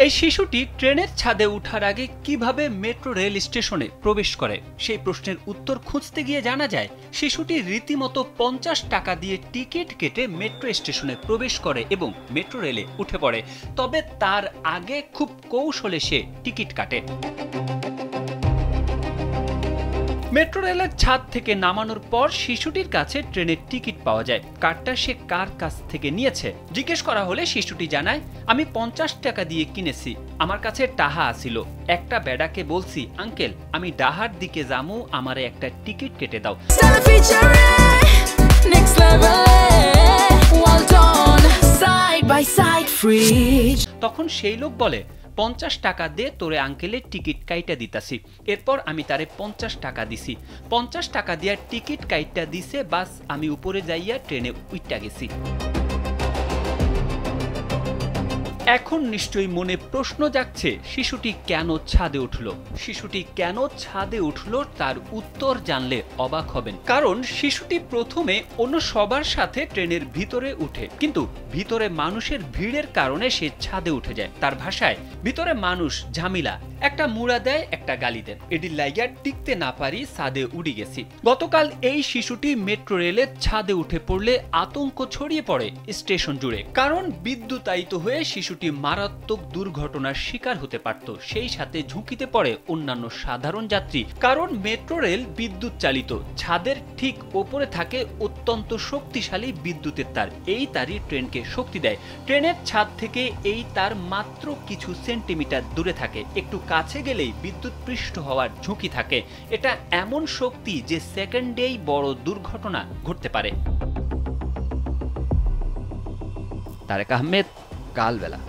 এই শিশুটি ট্রেনের ছাদে ওঠার আগে কিভাবে মেট্রো রেল স্টেশনে প্রবেশ করে সেই প্রশ্নের উত্তর খুঁজতে গিয়ে জানা যায় শিশুটি রীতিমতো ৫০ টাকা দিয়ে টিকিট কেটে মেট্রো স্টেশনে প্রবেশ করে এবং মেট্রো রেলে উঠে পড়ে। তবে তার আগে খুব কৌশলে সে টিকিট কাটে। মেট্রো রেলের ছাদ থেকে নামানোর পর শিশুটির কাছে ট্রেনের টিকিট পাওয়া যায়। কার্ডটা সে কার কাছ থেকে নিয়েছে জিজ্ঞেস করা হলে শিশুটি জানায়, আমি ৫০ টাকা দিয়ে কিনেছি, আমার কাছে টাহা আসিল। একটা বেডাকে বলছি, আঙ্কেল আমি ডাহার দিকে যামু, আমারে একটা টিকিট কেটে দাও। তখন সেই লোক বলে, ৫০ টাকা দে, তোরে আঙ্কেলের টিকিট কাইটা দিতাছি। এরপর আমি তারে ৫০ টাকা দিছি। ৫০ টাকা দিয়া টিকিট কাইটা দিছে, বাস আমি উপরে যাইয়া ট্রেনে উইঠা গেছি। এখন নিশ্চয়ই মনে প্রশ্ন জাগছে, শিশুটি কেন ছাদে উঠল? শিশুটি কেন ছাদে উঠল তার উত্তর জানলে অবাক হবেন। কারণ শিশুটি প্রথমে অন্য সবার সাথে ট্রেনের ভিতরে উঠে, কিন্তু ভিতরে মানুষের ভিড়ের কারণে সে ছাদে উঠে যায়। তার ভাষায়, ভিতরে মানুষ ঝামেলা, একটা মুড়া দেয় একটা গালি দেন, এটির লাইগা টিকতে না পারি ছাদে উড়ে গেছি। গতকাল এই শিশুটি মেট্রো রেলের ছাদে উঠে পড়লে আতঙ্ক ছড়িয়ে পড়ে স্টেশন জুড়ে। কারণ বিদ্যুতায়িত হয়ে শিশুটি মারাত্মক দুর্ঘটনার শিকার হতে পারত, সেই সাথে ঝুঁকিতে পড়ে অন্যান্য সাধারণ যাত্রী। কারণ মেট্রো রেল বিদ্যুৎ চালিত, ছাদের ঠিক ওপরে থাকে অত্যন্ত শক্তিশালী বিদ্যুতের তার। এই তারই ট্রেনকে শক্তি দেয়। ট্রেনের ছাদ থেকে এই তার মাত্র কিছু সেন্টিমিটার দূরে থাকে, একটু কাছে গেলেই বিদ্যুৎ পৃষ্ঠ হওয়ার ঝুঁকি থাকে। এটা এমন শক্তি যে সেকেন্ডেই বড় দুর্ঘটনা ঘটতে পারে। তারেক আহমেদ, কালবেলা।